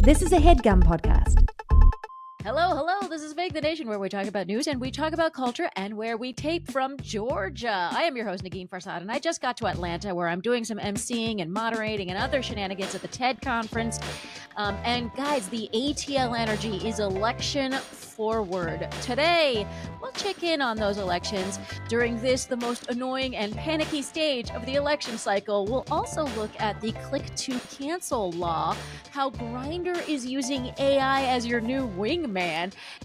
This is a HeadGum podcast. Hello, this is Fake the Nation, where we talk about news and we talk about culture and where we tape from Georgia. I am your host, Negin Farsad, and I just got to Atlanta, where I'm doing some emceeing and moderating and other shenanigans at the TED conference. And guys, the ATL energy is election forward. Today, we'll check in on those elections during this, the most annoying and panicky stage of the election cycle. We'll also look at the click to cancel law, how Grindr is using AI as your new wingman,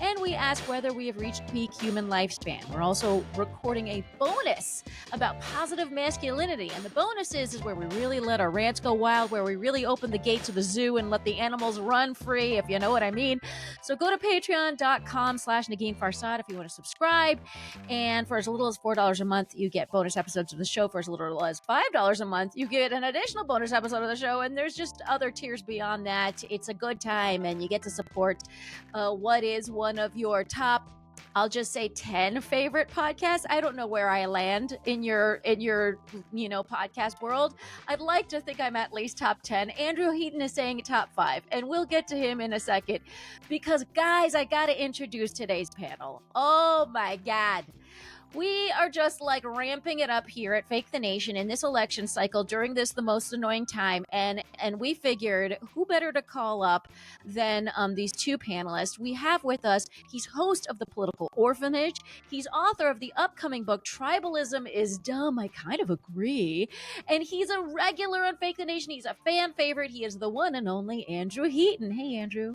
and we ask whether we have reached peak human lifespan. We're also recording a bonus about positive masculinity, and the bonus is where we really let our rants go wild, where we really open the gates of the zoo and let the animals run free, if you know what I mean. So go to patreon.com/Negin Farsad if you want to subscribe, and for as little as $4 a month, you get bonus episodes of the show. For as little as $5 a month, you get an additional bonus episode of the show, and there's just other tiers beyond that. It's a good time, and you get to support what is one of your top, I'll just say 10 favorite podcasts. I don't know where I land in your podcast world. I'd like to think I'm at least top 10. Andrew Heaton is saying top 5, and we'll get to him in a second, because guys, I got to introduce today's panel. Oh my God. We are just like ramping it up here at Fake the Nation in this election cycle during this, the most annoying time. And we figured who better to call up than these two panelists. We have with us, he's host of the Political Orphanage. He's author of the upcoming book, Tribalism is Dumb. I kind of agree. And he's a regular on Fake the Nation. He's a fan favorite. He is the one and only Andrew Heaton. Hey, Andrew.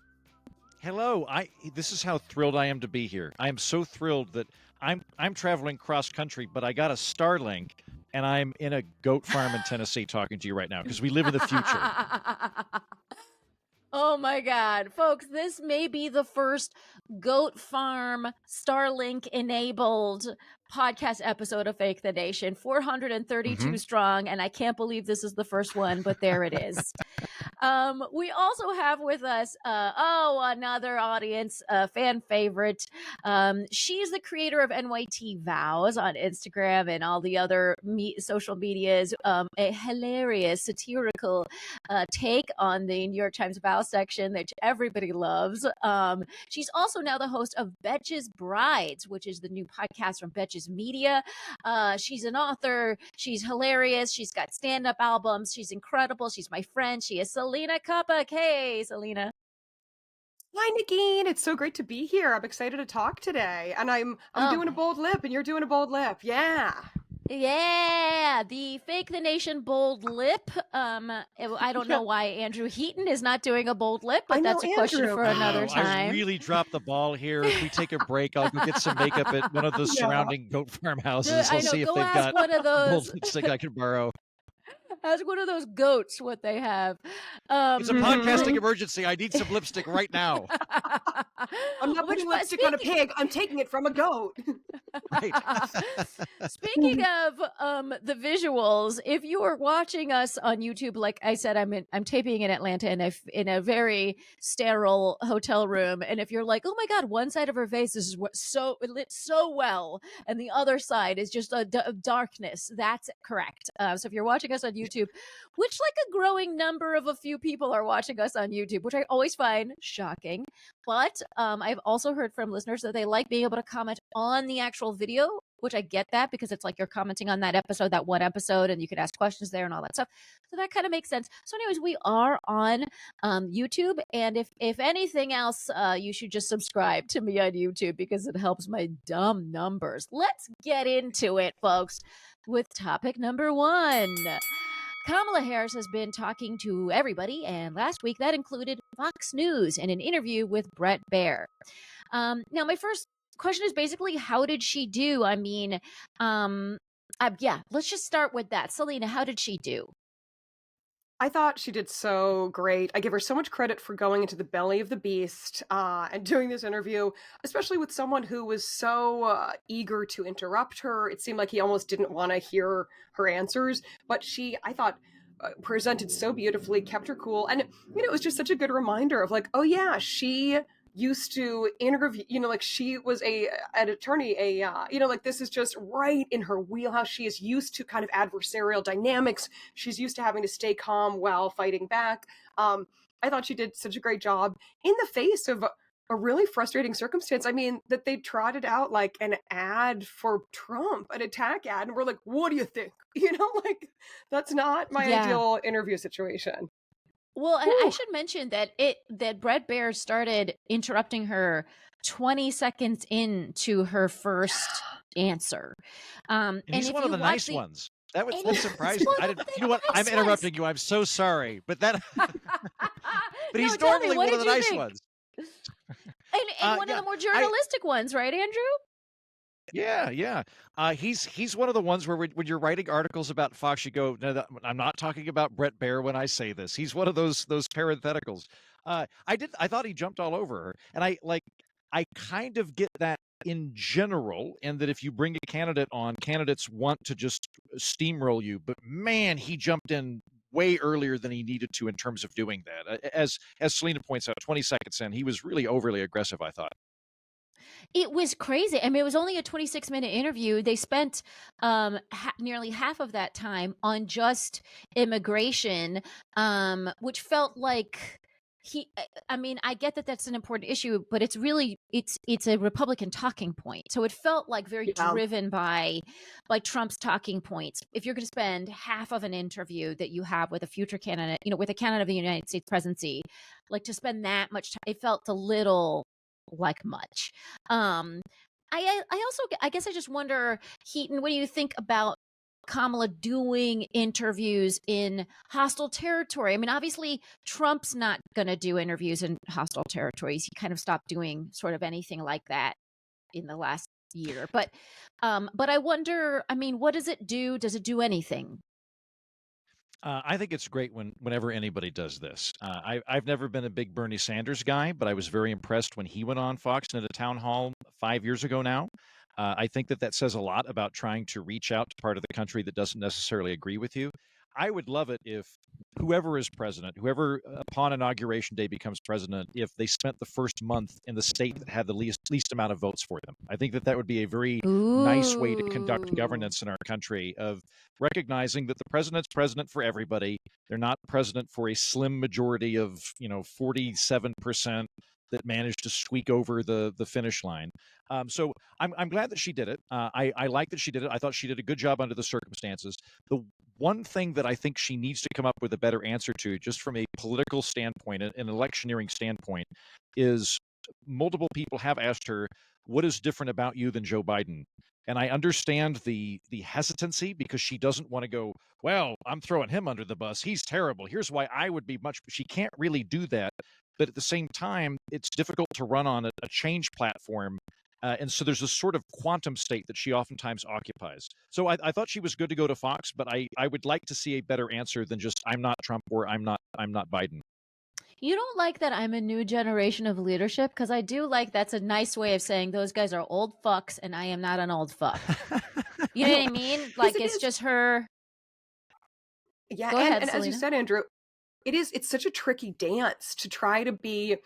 Hello. This is how thrilled I am to be here. I am so thrilled that I'm traveling cross country, but I got a Starlink, and I'm in a goat farm in Tennessee talking to you right now because we live in the future. Oh my God, folks, this may be the first goat farm Starlink enabled podcast episode of Fake the Nation. 432 strong, and I can't believe this is the first one, but there it is. We also have with us, another audience, fan favorite. She's the creator of NYT Vows on Instagram and all the other social medias. A hilarious satirical take on the New York Times Vow section that everybody loves. She's also now the host of Betches Brides, which is the new podcast from Betches Media. She's an author. She's hilarious. She's got stand-up albums. She's incredible. She's my friend. She is Selena Coppock. Hey, Selena. Hi, Negin. It's so great to be here. I'm excited to talk today. And I'm doing a bold lip, and you're doing a bold lip. Yeah. Yeah, the Fake the Nation bold lip. I don't know why Andrew Heaton is not doing a bold lip, but that's a question for another time. I really dropped the ball here. If we take a break, I'll go get some makeup at one of the surrounding goat farmhouses. I'll see if they've got one of those bold lipstick I can borrow. Ask one of those goats what they have. It's a podcasting emergency. I need some lipstick right now. I'm not putting lipstick on a pig. I'm taking it from a goat. Right. Speaking of the visuals, if you are watching us on YouTube, like I said, I'm taping in Atlanta in a very sterile hotel room, and if you're like, oh my God, one side of her face is it lit so well, and the other side is just a darkness, that's correct. So if you're watching us on YouTube, which like a growing number of a few people are watching us on YouTube, which I always find shocking. But I've also heard from listeners that they like being able to comment on the actual video, which I get that because it's like you're commenting on that one episode, and you can ask questions there and all that stuff. So that kind of makes sense. So anyways, we are on YouTube. And if anything else, you should just subscribe to me on YouTube because it helps my dumb numbers. Let's get into it, folks, with topic number 1. Kamala Harris has been talking to everybody, and last week that included Fox News in an interview with Bret Baier. Now, my first question is basically, how did she do? I mean, let's just start with that. Selena, how did she do? I thought she did so great. I give her so much credit for going into the belly of the beast and doing this interview, especially with someone who was so eager to interrupt her. It seemed like he almost didn't want to hear her answers, but she, I thought, presented so beautifully, kept her cool. And, it was just such a good reminder of like, oh yeah, she used to interview, like she was an attorney, like this is just right in her wheelhouse. She is used to kind of adversarial dynamics. She's used to having to stay calm while fighting back. I thought she did such a great job in the face of a really frustrating circumstance. I mean, that they trotted out like an ad for Trump, an attack ad, and we're like, what do you think? Like that's not my ideal interview situation. Well, and I should mention that Brett Baer started interrupting her 20 seconds into her first answer. And he's one of the nice ones. That surprised me. You know what? I'm interrupting you. I'm so sorry. But but he's normally one of the nice ones. And one of the more journalistic ones, right, Andrew? Yeah. He's one of the ones where when you're writing articles about Fox, you go, no, I'm not talking about Brett Baer when I say this. He's one of those parentheticals. I thought he jumped all over her, and I kind of get that in general, and that if you bring a candidate on, candidates want to just steamroll you. But man, he jumped in way earlier than he needed to in terms of doing that. As Selena points out, 20 seconds in, he was really overly aggressive, I thought. It was crazy. I mean, it was only a 26-minute interview. They spent nearly half of that time on just immigration, which felt like I get that that's an important issue, but it's a Republican talking point. So it felt like very driven by Trump's talking points. If you're going to spend half of an interview that you have with a future candidate, with a candidate of the United States presidency, like to spend that much time, it felt a little like much. I guess I just wonder, Heaton, what do you think about Kamala doing interviews in hostile territory? I mean, obviously Trump's not going to do interviews in hostile territories. He kind of stopped doing sort of anything like that in the last year. But I wonder, I mean, what does it do? Does it do anything? I think it's great whenever anybody does this. I've never been a big Bernie Sanders guy, but I was very impressed when he went on Fox and at a town hall 5 years ago now. I think that says a lot about trying to reach out to part of the country that doesn't necessarily agree with you. I would love it if whoever is president, whoever upon inauguration day becomes president, if they spent the first month in the state that had the least amount of votes for them. I think that would be a very nice way to conduct governance in our country, of recognizing that the president's president for everybody. They're not president for a slim majority of 47% that managed to squeak over the finish line. So I'm glad that she did it. I like that she did it. I thought she did a good job under the circumstances. The one thing that I think she needs to come up with a better answer to, just from a political standpoint, an electioneering standpoint, is multiple people have asked her, what is different about you than Joe Biden? And I understand the hesitancy, because she doesn't want to go, well, I'm throwing him under the bus. He's terrible. Here's why I would be much. She can't really do that. But at the same time, it's difficult to run on a change platform. And so there's a sort of quantum state that she oftentimes occupies. So I thought she was good to go to Fox, but I would like to see a better answer than just I'm not Trump or I'm not Biden. You don't like that I'm a new generation of leadership? Because I do like that's a nice way of saying those guys are old fucks and I am not an old fuck. You know what I mean? Like it's just her. Yeah, Go ahead, and as you said, Andrew, it's such a tricky dance to try to be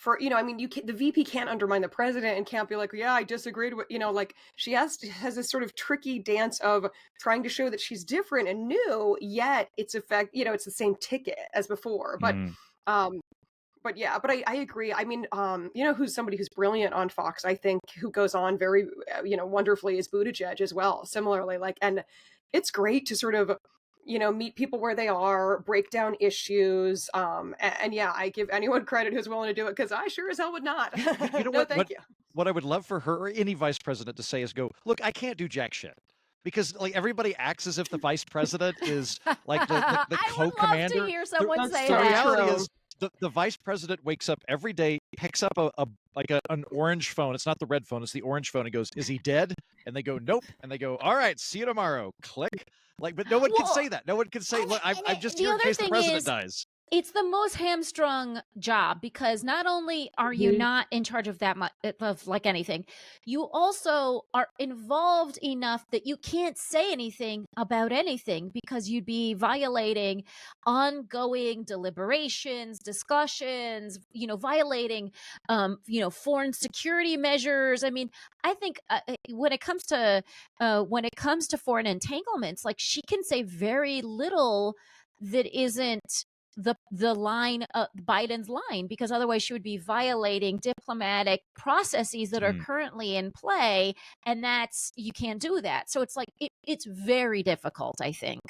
the VP can't undermine the president and can't be like, yeah, I disagreed with, like she has this sort of tricky dance of trying to show that she's different and new, yet it's it's the same ticket as before. But I agree. I mean, who's somebody who's brilliant on Fox, I think, who goes on very, wonderfully, is Buttigieg as well. Similarly, and it's great to sort of, meet people where they are, break down issues. And yeah, I give anyone credit who's willing to do it, because I sure as hell would not. Thank you. What I would love for her or any vice president to say is go, look, I can't do jack shit. Because everybody acts as if the vice president is like the co-commander. I would love to hear someone say the that. reality is the vice president wakes up every day, picks up an orange phone. It's not the red phone, it's the orange phone. And goes, is he dead? And they go, nope. And they go, all right, see you tomorrow. Click. But no one can say that. No one can say, look, I'm just here in case the president dies. it's the most hamstrung job, because not only are you not in charge of that much of like anything, you also are involved enough that you can't say anything about anything, because you'd be violating ongoing deliberations, discussions, violating foreign security measures. I mean, I think when it comes to foreign entanglements, like, she can say very little that isn't the line, Biden's line, because otherwise she would be violating diplomatic processes that are currently in play, and you can't do that. So it's like it's very difficult, I think,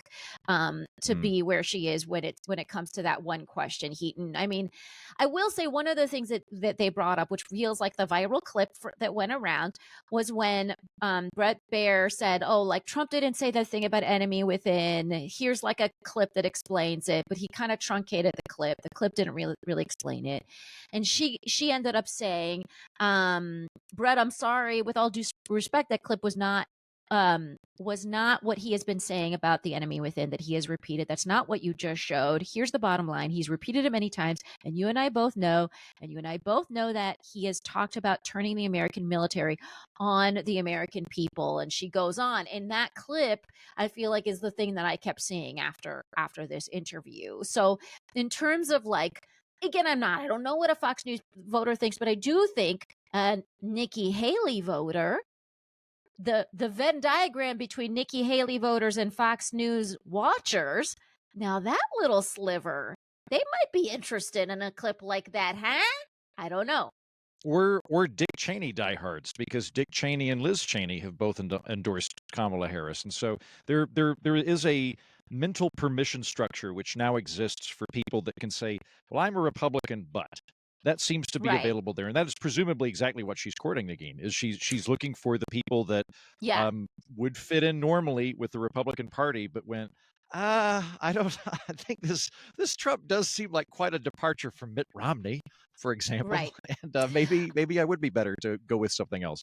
to be where she is when it comes to that one question, Heaton. I mean, I will say one of the things that they brought up, which feels like the viral clip that went around, was when Brett Baer said, "Oh, like, Trump didn't say that thing about enemy within. Here's like a clip that explains it," but he kind of truncated the clip. The clip didn't really explain it, and she ended up saying, "Brett, I'm sorry. With all due respect, that clip was not what he has been saying about the enemy within, that he has repeated. That's not what you just showed. Here's the bottom line. He's repeated it many times, and you and I both know that he has talked about turning the American military on the American people." And she goes on. And that clip, I feel like, is the thing that I kept seeing after this interview. So in terms of, like, again, I don't know what a Fox News voter thinks, but I do think a Nikki Haley voter, the Venn diagram between Nikki Haley voters and Fox News watchers, now that little sliver, they might be interested in a clip like that, huh? I don't know. Or Dick Cheney diehards, because Dick Cheney and Liz Cheney have both endorsed Kamala Harris. And so there is a mental permission structure which now exists for people that can say, well, I'm a Republican, but that seems to be available there. And that is presumably exactly what she's courting, Negin, is she's looking for the people that would fit in normally with the Republican Party, but went, I think this Trump does seem like quite a departure from Mitt Romney, for example. Right. And maybe I would be better to go with something else.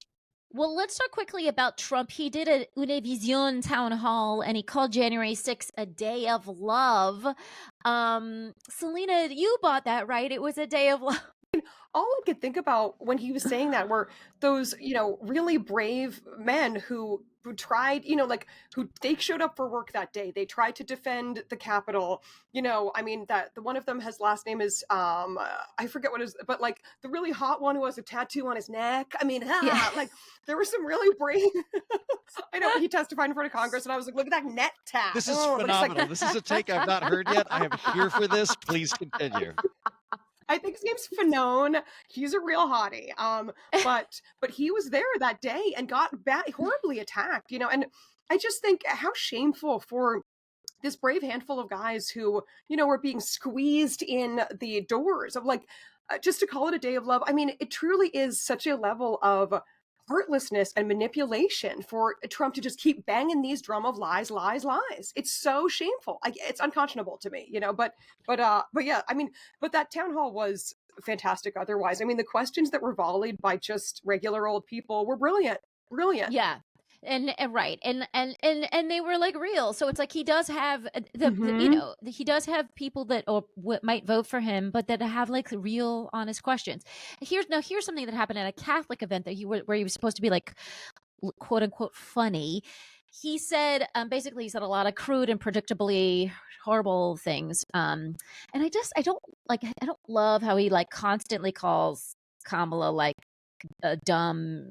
Well, let's talk quickly about Trump. He did a Univision town hall, and he called January 6th a day of love. Selena, you bought that, right? It was a day of love. All I could think about when he was saying that were those, really brave men who tried, who they showed up for work that day. They tried to defend the Capitol. That the one of them, his last name is I forget what it is, but like the really hot one who has a tattoo on his neck. Like there were some really brave. I know he testified in front of Congress, and I was like, look at that net tat. This is phenomenal. This is a take I've not heard yet. I am here for this. Please continue. I think his name's Fanone. He's a real hottie. But he was there that day and got horribly attacked, and I just think how shameful for this brave handful of guys who, were being squeezed in the doors of, like, just to call it a day of love. I mean, it truly is such a level of heartlessness and manipulation for Trump to just keep banging these drum of lies, lies, lies. It's so shameful. It's unconscionable to me, but yeah, but that town hall was fantastic otherwise. The questions that were volleyed by just regular old people were brilliant. Yeah. And right. And they were like real. So it's like he does have he does have people that might vote for him, but that have like real honest questions. Here's something that happened at a Catholic event that where he was supposed to be like, quote unquote, funny. He said, basically he said a lot of crude and predictably horrible things. And I don't love how he like constantly calls Kamala like dumb,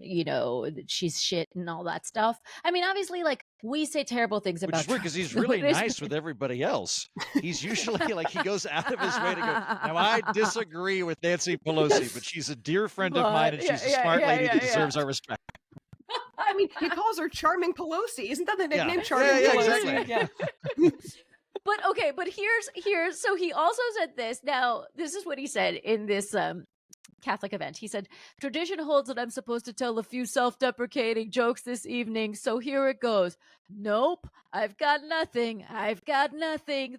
she's shit and all that stuff. Obviously, like, we say terrible things about Which is weird because he's really nice with everybody else. He's usually like, he goes out of his way to go, now I disagree with Nancy Pelosi, but she's a dear friend of mine, and she's a smart lady that deserves our respect. He calls her Charming Pelosi. Isn't that the nickname, Charming Pelosi? Exactly. Yeah. But here's so he also said this. Now, this is what he said in this Catholic event. He said, tradition holds that I'm supposed to tell a few self-deprecating jokes this evening, so here it goes. Nope, I've got nothing.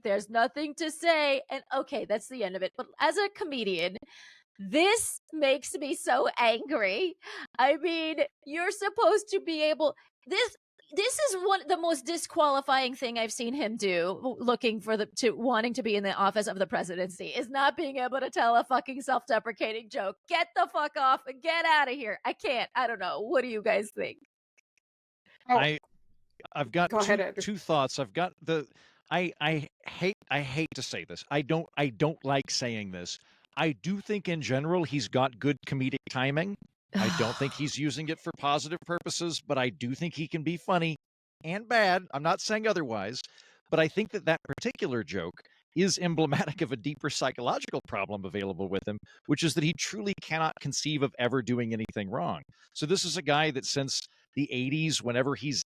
There's nothing to say. And okay, that's the end of it. But as a comedian, this makes me so angry. You're supposed to be able this is the most disqualifying thing I've seen him do, looking for wanting to be in the office of the presidency, is not being able to tell a fucking self-deprecating joke. Get the fuck off and get out of here. I can't. I don't know. What do you guys think? Oh, I've got go ahead. two thoughts. I've got I hate to say this. I don't like saying this. I do think in general he's got good comedic timing. I don't think he's using it for positive purposes, but I do think he can be funny and bad. I'm not saying otherwise, but I think that particular joke is emblematic of a deeper psychological problem available with him, which is that he truly cannot conceive of ever doing anything wrong. So this is a guy that since the 80s, whenever he's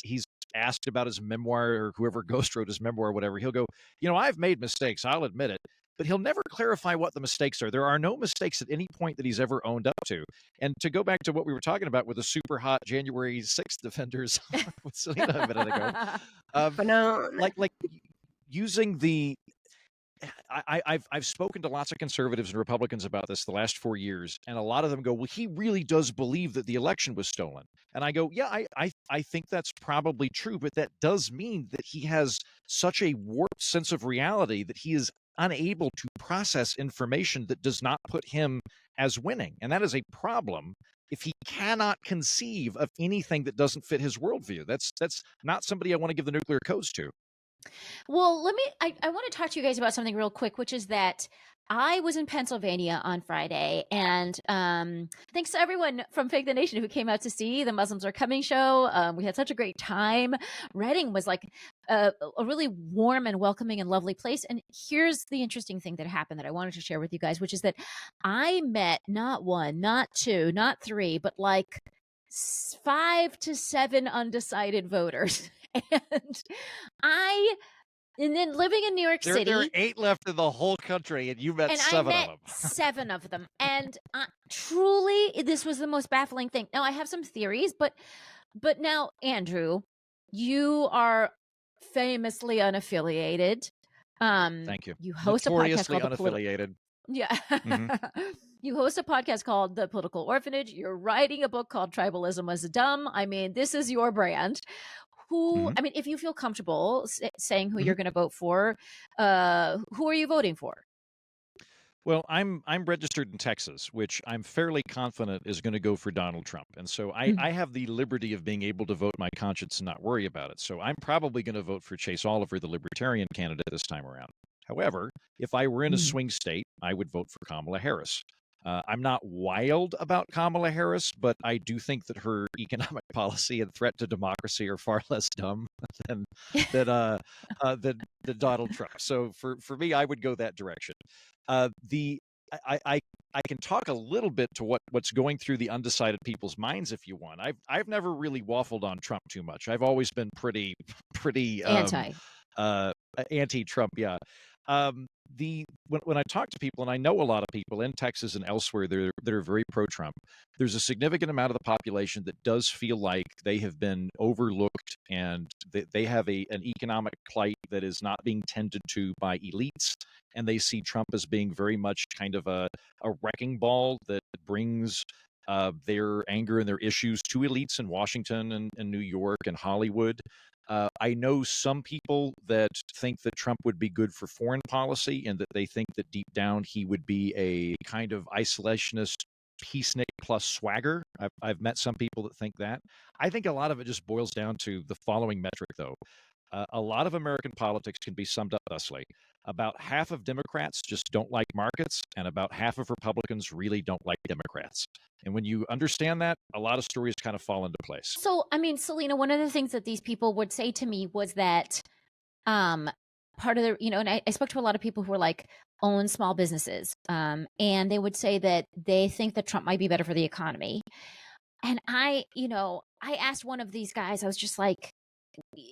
asked about his memoir, or whoever ghost wrote his memoir or whatever, he'll go, I've made mistakes, I'll admit it. But he'll never clarify what the mistakes are. There are no mistakes at any point that he's ever owned up to. And to go back to what we were talking about with the super hot January 6th defenders with Selena a minute ago, like using the I've spoken to lots of conservatives and Republicans about this the last 4 years, and a lot of them go, well, he really does believe that the election was stolen. And I go, yeah, I think that's probably true, but that does mean that he has such a warped sense of reality that he is unable to process information that does not put him as winning. And that is a problem if he cannot conceive of anything that doesn't fit his worldview. That's not somebody I want to give the nuclear codes to. Well, I want to talk to you guys about something real quick, which is that I was in Pennsylvania on Friday, and thanks to everyone from Fake the Nation who came out to see the Muslims Are Coming show. We had such a great time. Reading was like a really warm and welcoming and lovely place. And here's the interesting thing that happened that I wanted to share with you guys, which is that I met not one, not two, not three, but like 5 to 7 undecided voters. And then living in New York City. There are 8 left in the whole country, and you met 7 of them. 7 of them. And truly, this was the most baffling thing. Now, I have some theories, but now, Andrew, you are famously unaffiliated. Thank you. You host a podcast called unaffiliated. Yeah. Mm-hmm. You host a podcast called The Political Orphanage. You're writing a book called Tribalism Was Dumb. I mean, this is your brand. I mean, if you feel comfortable saying who you're going to vote for, who are you voting for? Well, I'm registered in Texas, which I'm fairly confident is going to go for Donald Trump. And so I have the liberty of being able to vote my conscience and not worry about it. So I'm probably going to vote for Chase Oliver, the Libertarian candidate, this time around. However, if I were in a swing state, I would vote for Kamala Harris. I'm not wild about Kamala Harris, but I do think that her economic policy and threat to democracy are far less dumb than Donald Trump. So for me, I would go that direction. I can talk a little bit to what's going through the undecided people's minds if you want. I've never really waffled on Trump too much. I've always been pretty anti-Trump. Yeah. When I talk to people, and I know a lot of people in Texas and elsewhere that are very pro-Trump, there's a significant amount of the population that does feel like they have been overlooked and they have an economic plight that is not being tended to by elites. And they see Trump as being very much kind of a wrecking ball that brings their anger and their issues to elites in Washington and New York and Hollywood. I know some people that think that Trump would be good for foreign policy and that they think that deep down he would be a kind of isolationist peacenik plus swagger. I've met some people that think that. I think a lot of it just boils down to the following metric, though. A lot of American politics can be summed up thusly. About half of Democrats just don't like markets, and about half of Republicans really don't like Democrats. And when you understand that, a lot of stories kind of fall into place. So, I mean, Selena, one of the things that these people would say to me was that part of the, and I spoke to a lot of people who were like, own small businesses. And they would say that they think that Trump might be better for the economy. And I asked one of these guys, I was just like,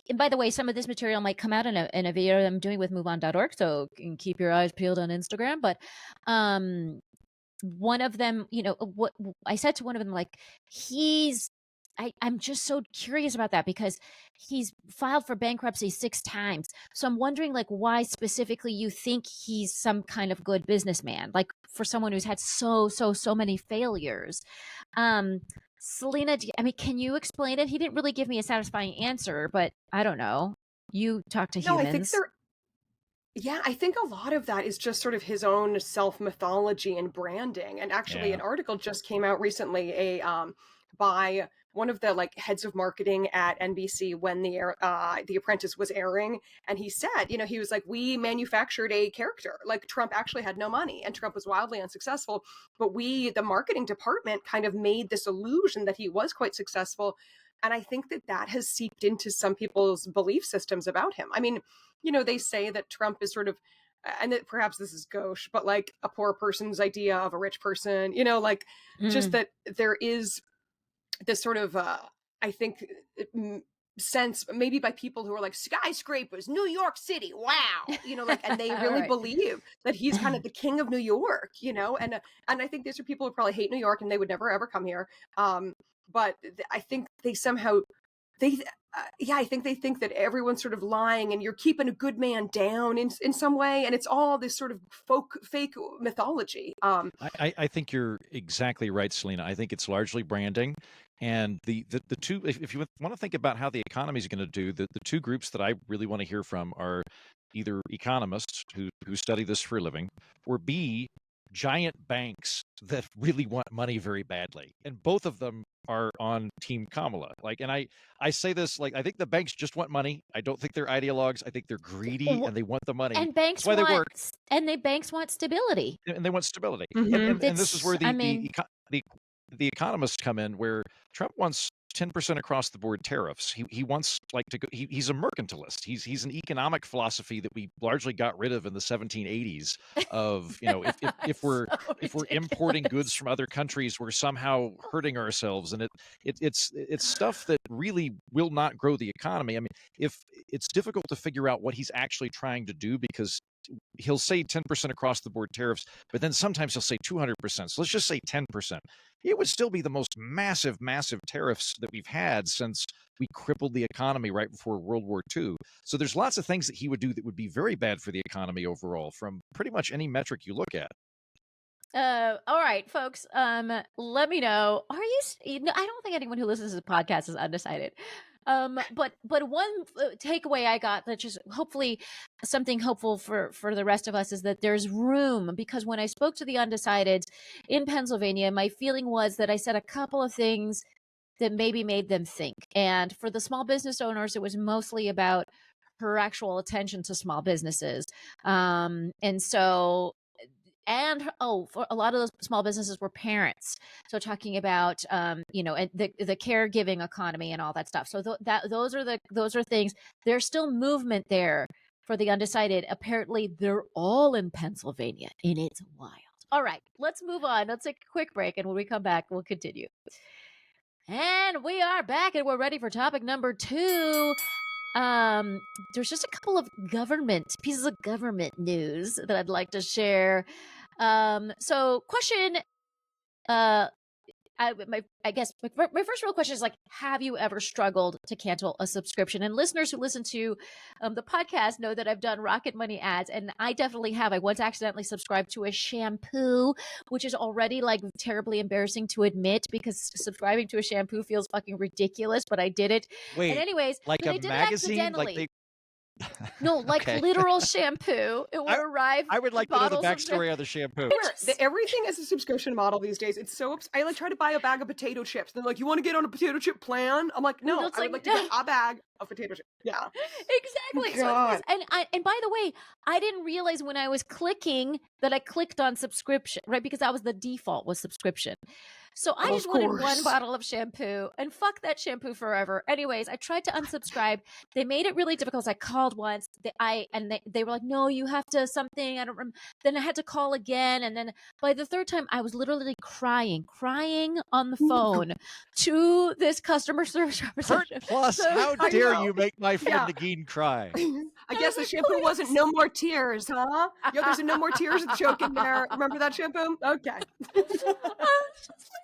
and by the way, some of this material might come out in a video I'm doing with MoveOn.org, so you can keep your eyes peeled on Instagram. But one of them, what I said to one of them, like, I'm just so curious about that because he's filed for bankruptcy 6 times. So I'm wondering, like, why specifically you think he's some kind of good businessman, like for someone who's had so many failures. Selena, I mean, can you explain it? He didn't really give me a satisfying answer, but I don't know. You talk to No, I think humans. I think a lot of that is just sort of his own self-mythology and branding. And actually, Yeah. an article just came out recently, by one of the like heads of marketing at NBC when the Apprentice was airing, and he said, he was like, we manufactured a character. Like Trump actually had no money, and Trump was wildly unsuccessful, but we, the marketing department, kind of made this illusion that he was quite successful. And I think that has seeped into some people's belief systems about him. I mean, they say that Trump is sort of, and that perhaps this is gauche, but like a poor person's idea of a rich person, like just that there is this sort of, I think, sense maybe by people who are like skyscrapers, New York City, wow, like, and they really Right. believe that he's kind of the king of New York, and I think these are people who probably hate New York and they would never ever come here. But I think they somehow I think they think that everyone's sort of lying and you're keeping a good man down in some way, and it's all this sort of fake mythology. I think you're exactly right, Selena. I think it's largely branding. And the two, if you want to think about how the economy is going to do, the two groups that I really want to hear from are either economists who study this for a living, or B, giant banks that really want money very badly. And both of them are on Team Kamala. Like, and I say this, like, I think the banks just want money. I don't think they're ideologues. I think they're greedy and they want the money. And banks That's why they work. Banks want stability. And they want stability. Mhm. And this is where the economists come in, where Trump wants 10% across the board tariffs. He wants like to go. He's a mercantilist. He's an economic philosophy that we largely got rid of in the 1780s. Of if we're importing goods from other countries, we're somehow hurting ourselves, and it's stuff that really will not grow the economy. I mean, if it's difficult to figure out what he's actually trying to do, because he'll say 10% across the board tariffs, but then sometimes he'll say 200%. So let's just say 10%. It would still be the most massive tariffs that we've had since we crippled the economy right before World War II. So there's lots of things that he would do that would be very bad for the economy overall, from pretty much any metric you look at. All right, folks. Let me know. Are you? I don't think anyone who listens to the podcast is undecided. But one takeaway I got, that just hopefully something hopeful for the rest of us, is that there's room, because when I spoke to the undecideds in Pennsylvania, my feeling was that I said a couple of things that maybe made them think. And for the small business owners, it was mostly about her actual attention to small businesses. For a lot of those small businesses were parents. So talking about, and the caregiving economy and all that stuff. So those are things. There's still movement there for the undecided. Apparently, they're all in Pennsylvania, and it's wild. All right, let's move on. Let's take a quick break, and when we come back, we'll continue. And we are back, and we're ready for topic number 2. There's just a couple of pieces of government news that I'd like to share. So question, I guess my first real question is, like, have you ever struggled to cancel a subscription? And listeners who listen to the podcast know that I've done Rocket Money ads, and I definitely have. I once accidentally subscribed to a shampoo, which is already like terribly embarrassing to admit, because subscribing to a shampoo feels fucking ridiculous, but I did it. Wait, And anyways, like but I a did it magazine, accidentally. like they. No, like Okay. literal shampoo. It would arrive. I would like to know the bottles of backstory of the shampoo. Everything is a subscription model these days. It's so I like try to buy a bag of potato chips. They're like, you want to get on a potato chip plan? I'm like, no, It's I would like to get a bag of potato chips. Yeah, Exactly. God. So and by the way, I didn't realize when I was clicking that I clicked on subscription, right? Because that was the default, was subscription. So I just wanted one bottle of shampoo, and fuck that shampoo forever. Anyways, I tried to unsubscribe. They made it really difficult. I called once. They were like, no, you have to something. I don't remember. Then I had to call again. And then by the third time, I was literally crying on the phone to this customer service representative. Plus, So- how I dare know. you make my friend Yeah. Negin cry? I guess the shampoo wasn't No More Tears, huh? Yo, there's a No More Tears joke in there. Remember that shampoo? Okay. I was just like,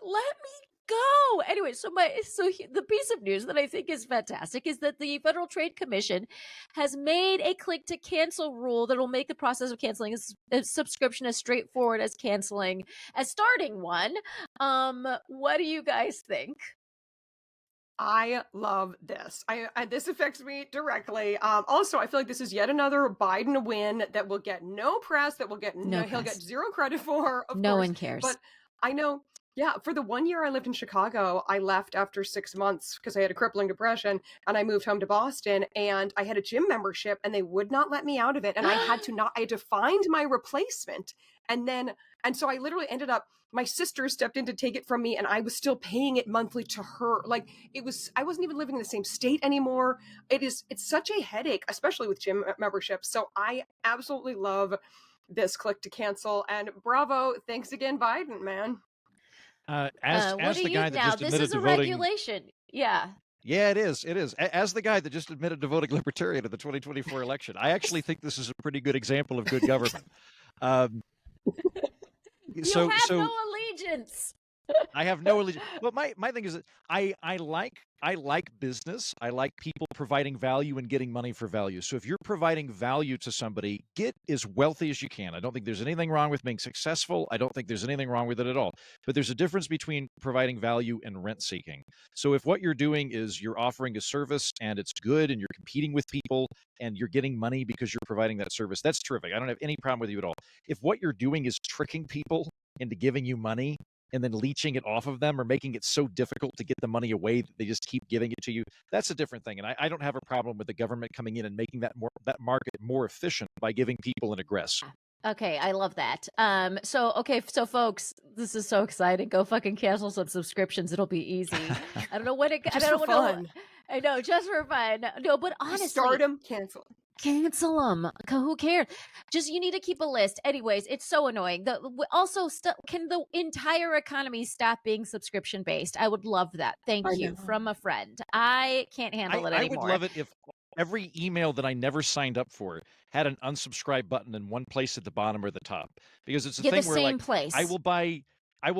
let me go. Anyway, the piece of news that I think is fantastic is that the Federal Trade Commission has made a click to cancel rule that will make the process of canceling a subscription as straightforward as starting one. What do you guys think? I love this. This affects me directly. Also, I feel like this is yet another Biden win that will get no press, that will get he'll get zero credit for. Of no course, one cares. But I know. Yeah, for the 1 year I lived in Chicago, I left after 6 months because I had a crippling depression, and I moved home to Boston, and I had a gym membership, and they would not let me out of it, and I had to find my replacement, and so I literally ended up, my sister stepped in to take it from me, and I was still paying it monthly to her. Like, I wasn't even living in the same state anymore. It's such a headache, especially with gym memberships. So I absolutely love this click to cancel, and bravo, thanks again, Biden, man. As the guy that just admitted to voting, this is a regulation. Yeah. Yeah, it is. It is. As the guy that just admitted to voting Libertarian in the 2024 election, I actually think this is a pretty good example of good government. You have no allegiance. I have no allegiance. But my thing is that I like business. I like people providing value and getting money for value. So if you're providing value to somebody, get as wealthy as you can. I don't think there's anything wrong with being successful. I don't think there's anything wrong with it at all. But there's a difference between providing value and rent seeking. So if what you're doing is you're offering a service and it's good and you're competing with people and you're getting money because you're providing that service, that's terrific. I don't have any problem with you at all. If what you're doing is tricking people into giving you money and then leeching it off of them or making it so difficult to get the money away that they just keep giving it to you, that's a different thing. And I don't have a problem with the government coming in and making that market more efficient by giving people an egress. Okay, I love that. So folks, this is so exciting. Go fucking cancel some subscriptions. It'll be easy. I don't know when it. Just for fun. I know, just for fun. No, but honestly, start them, cancel them. Cancel them. Who cares? Just, you need to keep a list. Anyways, it's so annoying. Can the entire economy stop being subscription based? I would love that. Thank you from a friend. I can't handle it anymore. I would love it if every email that I never signed up for had an unsubscribe button in one place at the bottom or the top, because it's a thing where like place. I will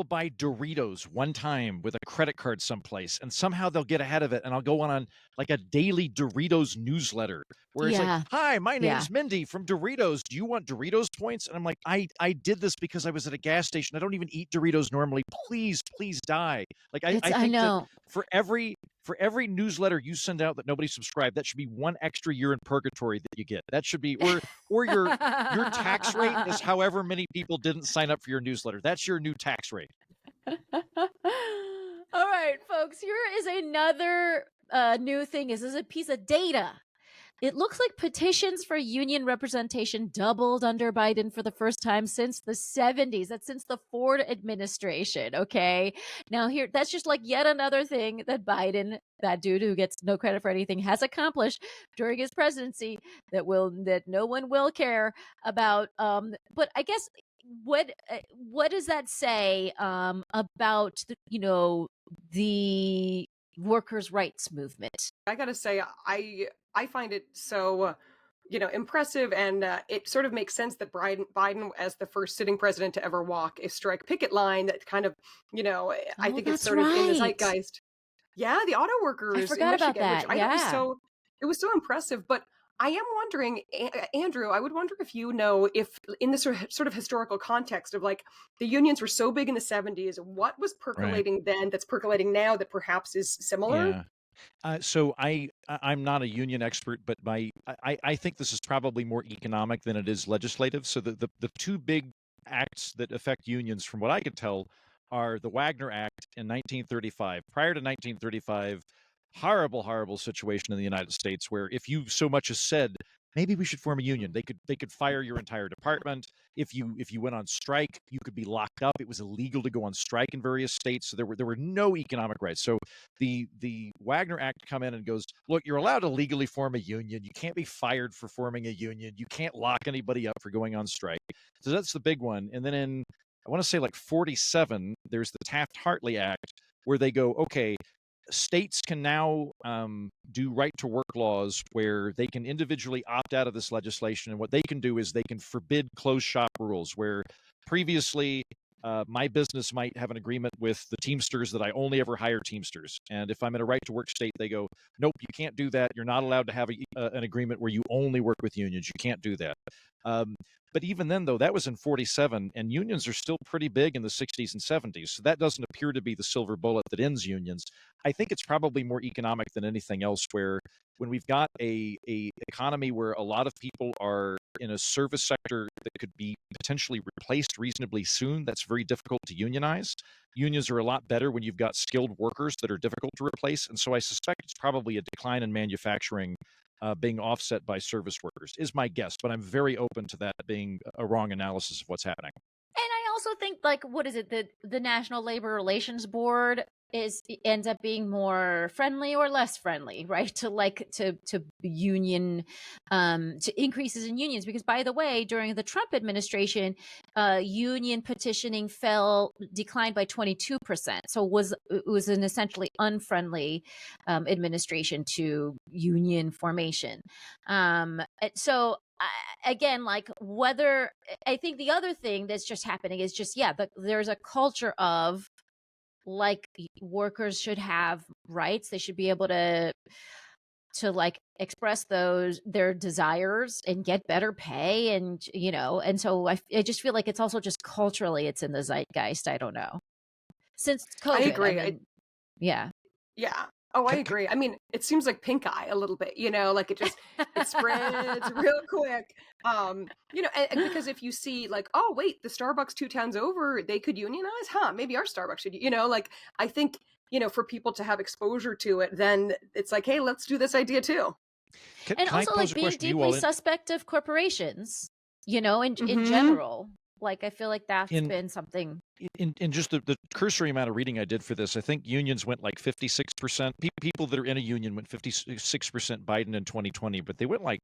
buy Doritos one time with a credit card someplace, and somehow they'll get ahead of it, and I'll go on like a daily Doritos newsletter where it's like, "Hi, my name's Mindy from Doritos. Do you want Doritos points?" And I'm like, I did this because I was at a gas station. I don't even eat Doritos normally. Please die. Like I think that for every newsletter you send out that nobody subscribed, that should be one extra year in purgatory that you get. That should be, or your tax rate is however many people didn't sign up for your newsletter. That's your new tax rate. All right, folks, here is another new thing. This is a piece of data. It looks like petitions for union representation doubled under Biden for the first time since the 70s. That's since the Ford administration. Okay. Now that's just like yet another thing that Biden, that dude who gets no credit for anything, has accomplished during his presidency that no one will care about. But I guess what does that say about the workers' rights movement? I gotta say, I find it so, impressive, and it sort of makes sense that Biden, as the first sitting president to ever walk a strike picket line, that kind of, I think it's sort of in the zeitgeist. Yeah, the auto workers I forgot in Michigan, about that. which I thought it was so impressive. But I am wondering, Andrew, I would wonder if you know, if in this sort of historical context of like the unions were so big in the 70s, what was percolating then that's percolating now that perhaps is similar? Yeah. So I'm not a union expert, but I think this is probably more economic than it is legislative. So the two big acts that affect unions, from what I can tell, are the Wagner Act in 1935. Prior to 1935, horrible situation in the United States where if you so much as said, maybe we should form a union, they could fire your entire department. If you went on strike, you could be locked up. It was illegal to go on strike in various states. So there were no economic rights. So the Wagner Act come in and goes, look, you're allowed to legally form a union. You can't be fired for forming a union. You can't lock anybody up for going on strike. So that's the big one. And then in, I want to say like 47, there's the Taft-Hartley Act where they go, okay, states can now do right to work laws where they can individually opt out of this legislation. And what they can do is they can forbid closed shop rules, where previously My business might have an agreement with the Teamsters that I only ever hire Teamsters. And if I'm in a right to work state, they go, nope, you can't do that. You're not allowed to have an agreement where you only work with unions. You can't do that. But even then, though, that was in 47, and unions are still pretty big in the 60s and 70s. So that doesn't appear to be the silver bullet that ends unions. I think it's probably more economic than anything else, where when we've got a economy where a lot of people are in a service sector that could be potentially replaced reasonably soon, that's very difficult to unionize. Unions are a lot better when you've got skilled workers that are difficult to replace. And so I suspect it's probably a decline in manufacturing being offset by service workers is my guess, but I'm very open to that being a wrong analysis of what's happening. And I also think, like, what is it? The National Labor Relations Board ends up being more friendly or less friendly, right? To union, to increases in unions. Because, by the way, during the Trump administration, union petitioning declined by 22%. So it was an essentially unfriendly administration to union formation. So again, like, whether I think the other thing that's just happening is just, there's a culture of, like, workers should have rights. They should be able to like express their desires and get better pay, and and so I just feel like it's also just culturally it's in the zeitgeist. I don't know, since COVID. I agree. Yeah. Oh, I agree. I mean, it seems like pink eye a little bit, like it spreads real quick. And because if you see, like, oh wait, the Starbucks 2 towns over, they could unionize, maybe our Starbucks should, like, I think, for people to have exposure to it, then it's like, hey, let's do this idea too. And also, like, being deeply suspect of corporations, in general. Like, I feel like that's been something. In just the cursory amount of reading I did for this, I think unions went like 56%. People that are in a union went 56% Biden in 2020, but they went like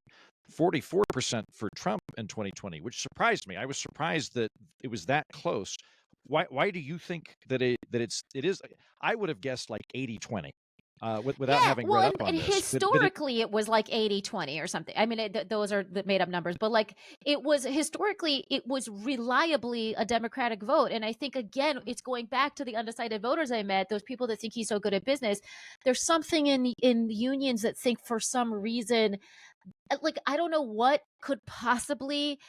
44% for Trump in 2020, which surprised me. I was surprised that it was that close. Why do you think that it is? I would have guessed like 80-20. Without having read up on and this. Historically, it was like 80-20 or something. I mean, those are the made up numbers, but like it was reliably a Democratic vote. And I think, again, it's going back to the undecided voters I met, those people that think he's so good at business. There's something in unions that think for some reason, like, I don't know what could possibly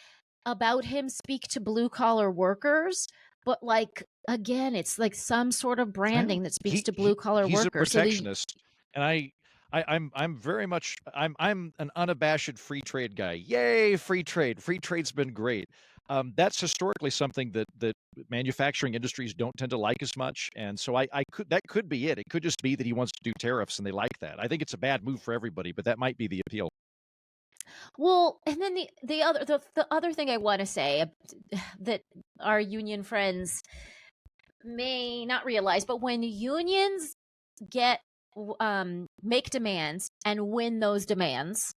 about him speak to blue collar workers, but, like, again, it's like some sort of branding that speaks to blue collar workers. He's a protectionist, and I'm very much I'm an unabashed free trade guy. Yay, free trade! Free trade's been great. That's historically something that manufacturing industries don't tend to like as much, and so that could be it. It could just be that he wants to do tariffs, and they like that. I think it's a bad move for everybody, but that might be the appeal. Well, and then the other thing I want to say that our union friends may not realize, but when unions make demands and win those demands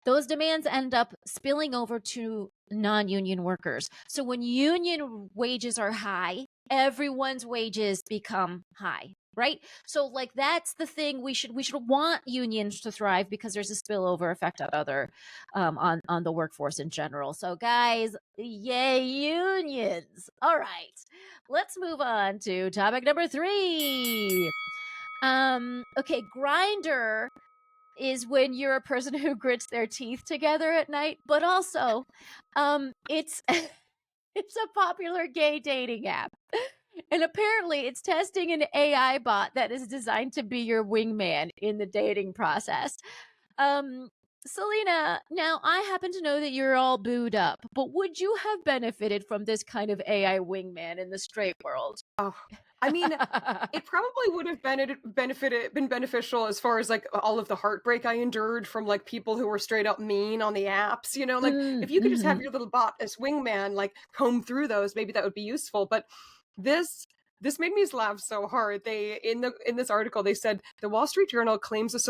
end up spilling over to non-union workers. So when union wages are high, everyone's wages become high. Right. So, like, that's the thing. We should want unions to thrive because there's a spillover effect on other on the workforce in general. So, guys, yay, unions. All right, let's move on to topic number 3. Okay, Grindr is when you're a person who grits their teeth together at night, but also it's it's a popular gay dating app. And apparently it's testing an AI bot that is designed to be your wingman in the dating process. Selena, now I happen to know that you're all booed up, but would you have benefited from this kind of AI wingman in the straight world? Oh, I mean, it probably would have been beneficial as far as, like, all of the heartbreak I endured from, like, people who were straight up mean on the apps, like, if you could just have your little bot as wingman, like, comb through those, maybe that would be useful. But this made me laugh so hard. They in this article they said the Wall Street Journal claims this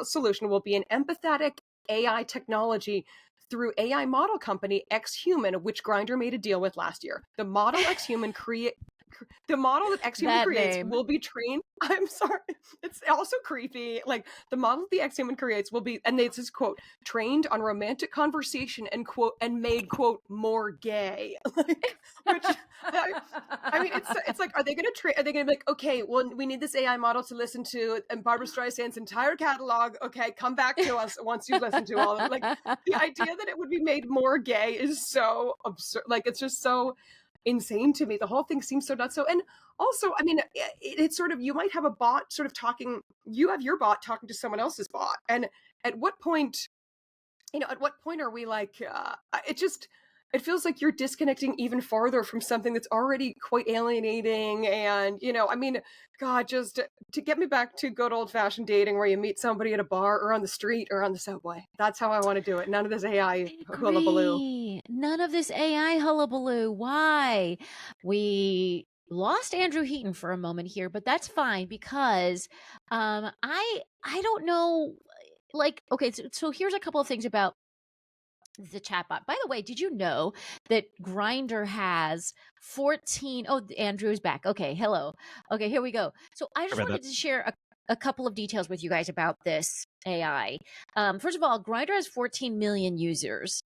solution will be an empathetic AI technology through AI model company Xhuman, which Grindr made a deal with last year. The model Xhuman that Xhuman creates will be trained. I'm sorry, it's also creepy. Like, the model the Xhuman creates will be, and this is quote, trained on romantic conversation and quote, and made quote more gay. Like, which I mean, it's like, are they going to are they going to be like, okay, well, we need this AI model to listen to and Barbara Streisand's entire catalog. Okay, come back to us once you've listened to all of it. Like the idea that it would be made more gay is so absurd. Like it's just so insane to me. The whole thing seems so nuts. So, and also, I mean, it's sort of, you might have a bot sort of talking. You have your bot talking to someone else's bot, and at what point? At what point are we like, it feels like you're disconnecting even farther from something that's already quite alienating. And, I mean, God, just to get me back to good old fashioned dating where you meet somebody at a bar or on the street or on the subway. That's how I want to do it. None of this AI hullabaloo. None of this AI hullabaloo. Why? We lost Andrew Heaton for a moment here, but that's fine because I don't know. Like, okay, so here's a couple of things about the chatbot. By the way, did you know that Grindr has 14? Oh, Andrew is back. Okay, hello. Okay, here we go. So I just wanted to share a couple of details with you guys about this AI. First of all, Grindr has 14 million users,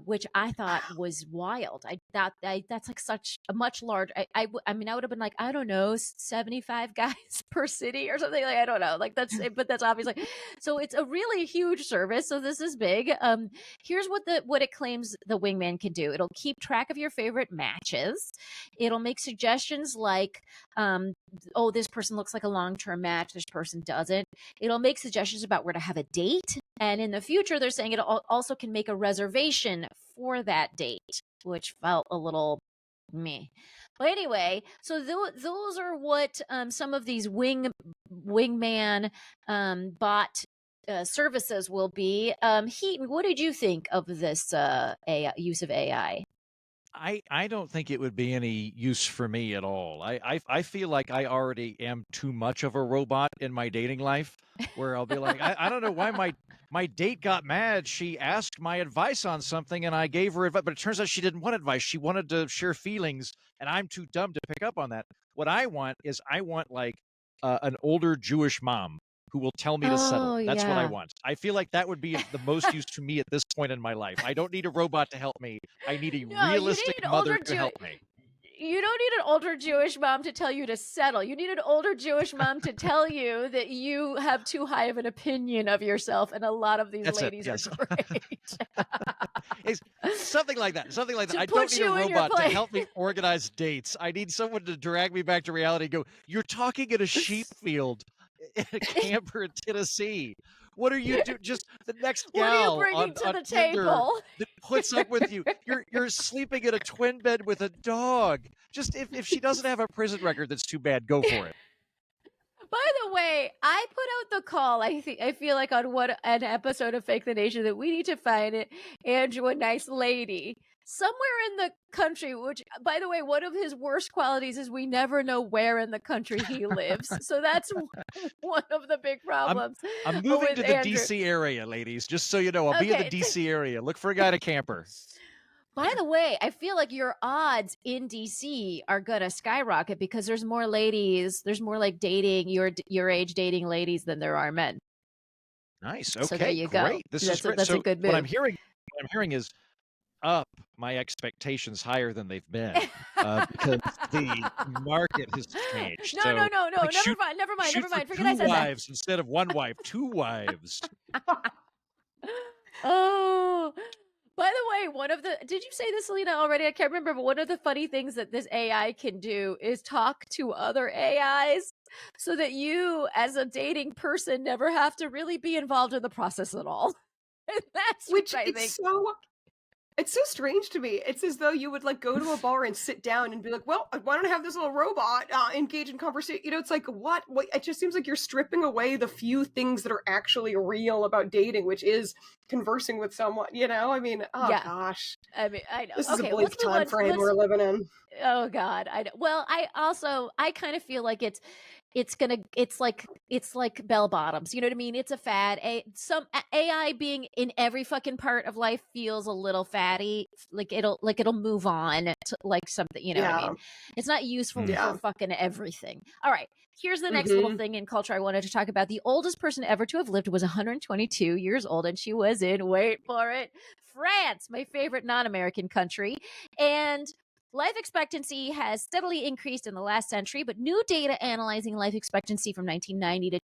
which I thought was wild. I thought that's like such a much large. I mean, I would have been like, I don't know, 75 guys per city or something. Like I don't know. Like but that's obviously. So it's a really huge service. So this is big. Here's what it claims the wingman can do. It'll keep track of your favorite matches. It'll make suggestions like, oh, this person looks like a long-term match. This person doesn't. It'll make suggestions about where to have a date. And in the future, they're saying it also can make a reservation for that date, which felt a little meh. But anyway, so those are what some of these wingman bot services will be. Heaton, what did you think of this use of AI? I don't think it would be any use for me at all. I feel like I already am too much of a robot in my dating life, where I'll be like, I don't know why my date got mad. She asked my advice on something and I gave her advice, but it turns out she didn't want advice. She wanted to share feelings, and I'm too dumb to pick up on that. What I want is like an older Jewish mom who will tell me to settle. That's what I want. I feel like that would be the most use to me at this point in my life. I don't need a robot to help me. I need a realistic mother to help me. You don't need an older Jewish mom to tell you to settle. You need an older Jewish mom to tell you that you have too high of an opinion of yourself, and a lot of these ladies are great. Something like that. Something like that. I don't need a robot to help me organize dates. I need someone to drag me back to reality and go, you're talking in a sheep field in a camper in Tennessee. What are you doing? Just the next gal on Tinder that puts up with you. You're sleeping in a twin bed with a dog. Just if she doesn't have a prison record, that's too bad. Go for it. By the way, I put out the call. I feel like on an episode of Fake the Nation that we need to find Andrew a nice lady somewhere in the country, which, by the way, one of his worst qualities is we never know where in the country he lives. So that's one of the big problems. I'm moving to the DC area, ladies, just so you know. I'll be in the DC area. Look for a guy to camper. By the way, I feel like your odds in DC are gonna skyrocket because there's more ladies. There's more like dating your age dating ladies than there are men. Nice. Okay. So there you great. go. This is great. That's a good move. What I'm hearing is up my expectations higher than they've been because the market has changed. No. Like, never mind. Forget I said that. 2 wives instead of 1 wife. 2 wives. Oh. By the way, did you say this, Selena, already? I can't remember, but one of the funny things that this AI can do is talk to other AIs so that you, as a dating person, never have to really be involved in the process at all. And that's which I think. It's so strange to me. It's as though you would like go to a bar and sit down and be like, well, why don't I have this little robot engage in conversation? It's like, what? It just seems like you're stripping away the few things that are actually real about dating, which is conversing with someone, I mean, gosh. I mean, I know. This is a bleak time frame we're living in. Oh God. I know. Well, I kind of feel like it's like bell bottoms. You know what I mean? It's a fad. Some AI being in every fucking part of life feels a little fatty. Like it'll move on to like something, what I mean? It's not useful for fucking everything. All right. Here's the next little thing in culture I wanted to talk about. The oldest person ever to have lived was 122 years old, and she was in, wait for it, France, my favorite non-American country. And Life expectancy has steadily increased in the last century, but new data analyzing life expectancy from 1990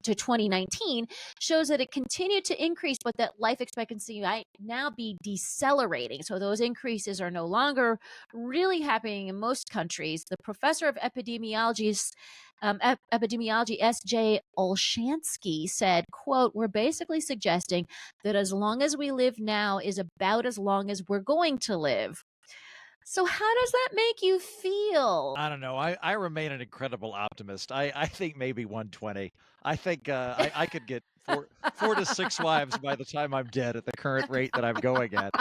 to 2019 shows that it continued to increase, but that life expectancy might now be decelerating. So those increases are no longer really happening in most countries. The professor of epidemiology, S.J. Olshansky, said, quote, "We're basically suggesting that as long as we live now is about as long as we're going to live." So how does that make you feel? I don't know. I remain an incredible optimist. I think maybe 120. I think I could get four to six wives by the time I'm dead at the current rate that I'm going at.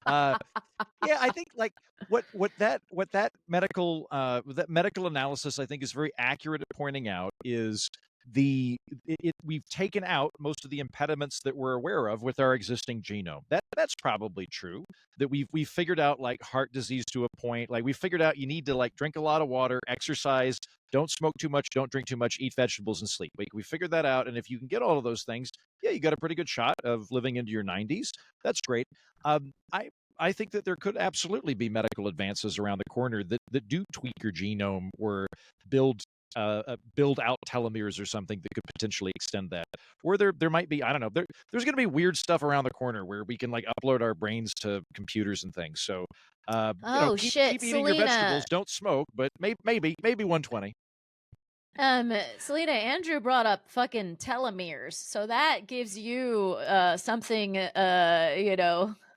Yeah, I think like what that medical analysis I think is very accurate at pointing out is we've taken out most of the impediments that we're aware of with our existing genome. That's probably true. That we've figured out like heart disease to a point. Like we figured out you need to like drink a lot of water, exercise, don't smoke too much, don't drink too much, eat vegetables and sleep. We figured that out, and if you can get all of those things, yeah, you got a pretty good shot of living into your 90s. That's great. I think that there could absolutely be medical advances around the corner that do tweak your genome or build out telomeres or something that could potentially extend that. Or there might be, I don't know, there's going to be weird stuff around the corner where we can like upload our brains to computers and things. So, keep eating your vegetables, don't smoke, but maybe 120. Selena, Andrew brought up fucking telomeres, so that gives you something,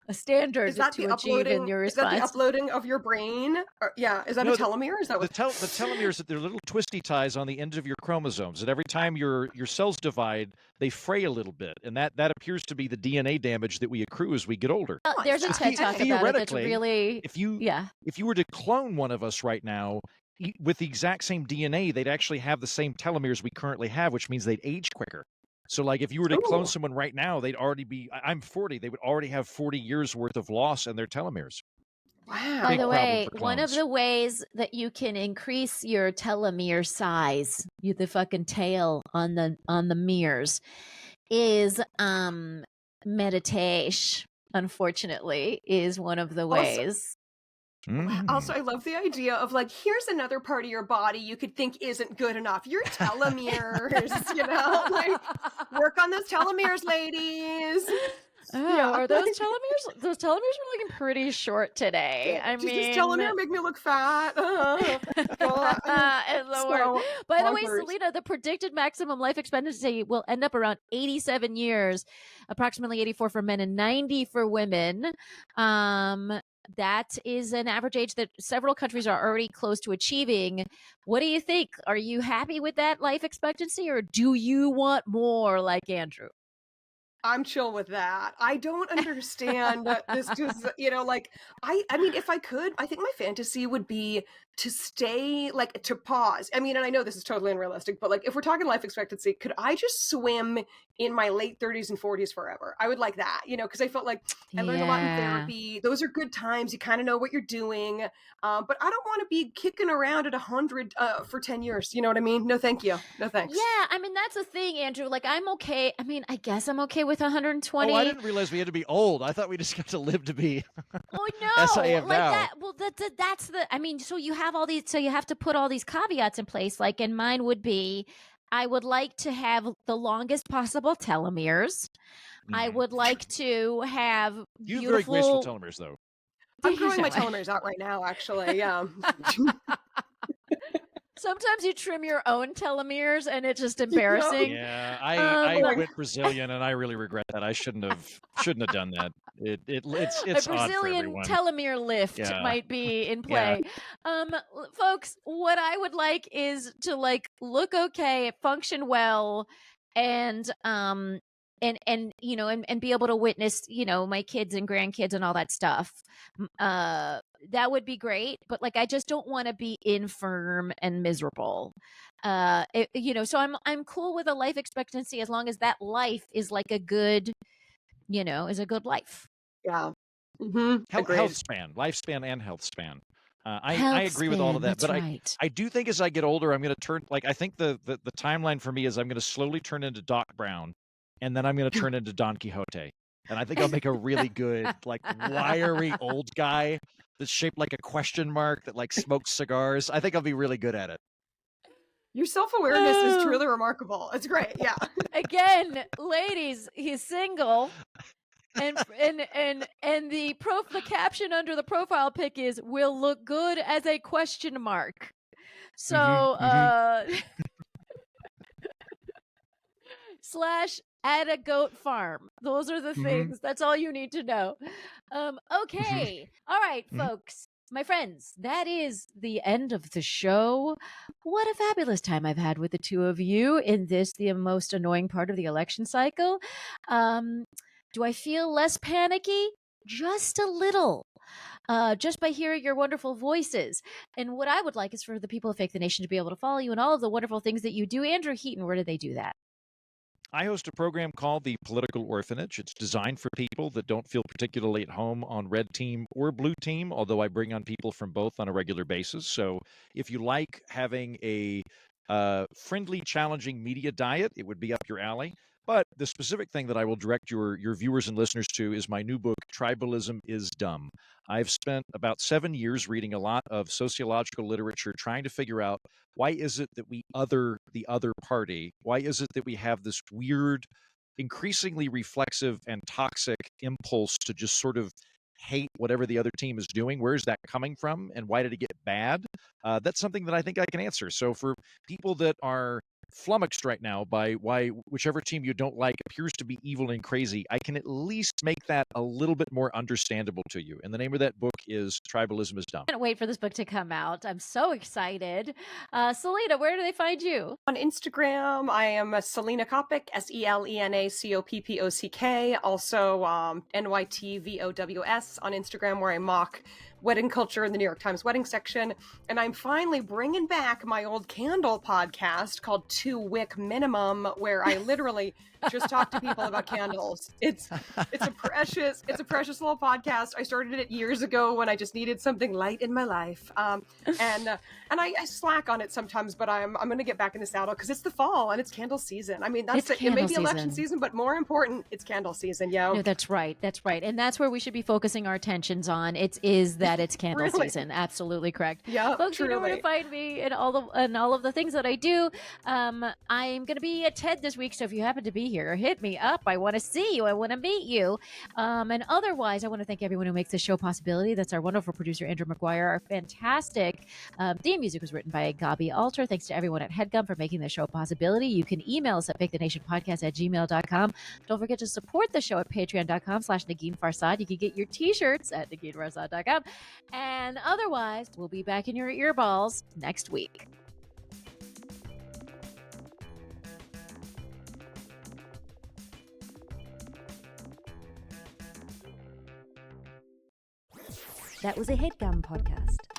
a standard to achieve in your response. Is that the uploading of your brain? Is that a telomere? Is that the telomeres? They're little twisty ties on the ends of your chromosomes, and every time your cells divide, they fray a little bit, and that appears to be the DNA damage that we accrue as we get older. There's a TED talk about it that's really if you were to clone one of us right now with the exact same DNA, they'd actually have the same telomeres we currently have, which means they'd age quicker. So, like, if you were to clone someone right now, they'd already be, I'm 40, they would already have 40 years worth of loss in their telomeres. Wow. By the way, one of the ways that you can increase your telomere size, the fucking tail on the mirrors, is meditation, unfortunately, is one of the ways. Also, I love the idea of like, here's another part of your body you could think isn't good enough. Your telomeres, like work on those telomeres, ladies. Are those telomeres? Those telomeres are looking pretty short today. Does this telomere make me look fat? By the way, Selena, the predicted maximum life expectancy will end up around 87 years, approximately 84 for men and 90 for women. That is an average age that several countries are already close to achieving. What do you think? Are you happy with that life expectancy, or do you want more like Andrew? I'm chill with that. I don't understand this just, I mean, if I could, I think my fantasy would be to stay, like, to pause. I mean, and I know this is totally unrealistic, but like, if we're talking life expectancy, could I just swim in my late 30s and 40s forever? I would like that, because I felt like I learned a lot in therapy. Those are good times. You kind of know what you're doing. But I don't want to be kicking around at 100 for 10 years. You know what I mean? No, thank you. No, thanks. Yeah, I mean, that's the thing, Andrew. Like, I'm okay. I mean, I guess I'm okay with 120. Oh, I didn't realize we had to be old. I thought we just got to live to be. Oh, no. As I am like now. That, well, that's the, I mean, so you have all these, so you have to put all these caveats in place. Like, and mine would be, I would like to have the longest possible telomeres. I would like to have beautiful... You have very graceful telomeres, though. I'm growing my telomeres out right now, actually. Yeah. Sometimes you trim your own telomeres, and it's just embarrassing. Yeah, I went Brazilian, and I really regret that. I shouldn't have done that. It's a Brazilian telomere lift might be in play. Yeah. Folks, what I would like is to like look okay, function well, and be able to witness, my kids and grandkids and all that stuff. That would be great, but like I just don't want to be infirm and miserable. So I'm cool with a life expectancy as long as that life is like a good, is a good life. Yeah. Mm-hmm. Health span, lifespan and health span. I agree with all of that, but right. I do think as I get older, I'm going to turn, like, I think the timeline for me is I'm going to slowly turn into Doc Brown, and then I'm going to turn into Don Quixote. And I think I'll make a really good, like, wiry old guy that's shaped like a question mark that, like, smokes cigars. I think I'll be really good at it. Your self-awareness is truly remarkable. It's great. Yeah. Again, ladies, he's single. And the caption under the profile pic is "will look good as a question mark." So / at a goat farm. Those are the things. That's all you need to know. Okay. All right, folks. My friends, that is the end of the show. What a fabulous time I've had with the two of you in this, the most annoying part of the election cycle. Do I feel less panicky? Just a little. Just by hearing your wonderful voices. And what I would like is for the people of Fake the Nation to be able to follow you and all of the wonderful things that you do. Andrew Heaton, where do they do that? I host a program called the Political Orphanage. It's designed for people that don't feel particularly at home on red team or blue team, although I bring on people from both on a regular basis. So if you like having a friendly, challenging media diet, it would be up your alley. But the specific thing that I will direct your viewers and listeners to is my new book, Tribalism is Dumb. I've spent about 7 years reading a lot of sociological literature trying to figure out why is it that we other the other party? Why is it that we have this weird, increasingly reflexive and toxic impulse to just sort of hate whatever the other team is doing? Where is that coming from? And why did it get bad? That's something that I think I can answer. So for people that are flummoxed right now by why whichever team you don't like appears to be evil and crazy, I can at least make that a little bit more understandable to you. And the name of that book is Tribalism is Dumb. I can't wait for this book to come out. I'm so excited. Selena, where do they find you? On Instagram, I am Selena Coppock, SELENA COPPOCK. Also, NYTVOWS on Instagram, where I mock wedding culture in the New York Times wedding section. And I'm finally bringing back my old candle podcast called 2 Wick Minimum, where I literally just talk to people about candles. It's a precious little podcast. I started it years ago when I just needed something light in my life. And I slack on it sometimes, but I'm going to get back in the saddle because it's the fall and it's candle season. I mean, that's it. It may be election season, but more important, it's candle season, yo. No, that's right. That's right. And that's where we should be focusing our attentions on. It's candle season. Absolutely correct. Yeah, folks, truly. You know where to find me and all of the things that I do. I'm going to be at TED this week, so if you happen to be here, hit me up. I want to see you. I want to meet you. And otherwise, I want to thank everyone who makes this show possibility. That's our wonderful producer, Andrew McGuire. Our fantastic theme music was written by Gaby Alter. Thanks to everyone at HeadGum for making this show a possibility. You can email us at fakethenationpodcast@gmail.com. Don't forget to support the show at patreon.com/Negin Farsad. You can get your t-shirts at neginfarsad.com. And otherwise, we'll be back in your earballs next week. That was a HeadGum podcast.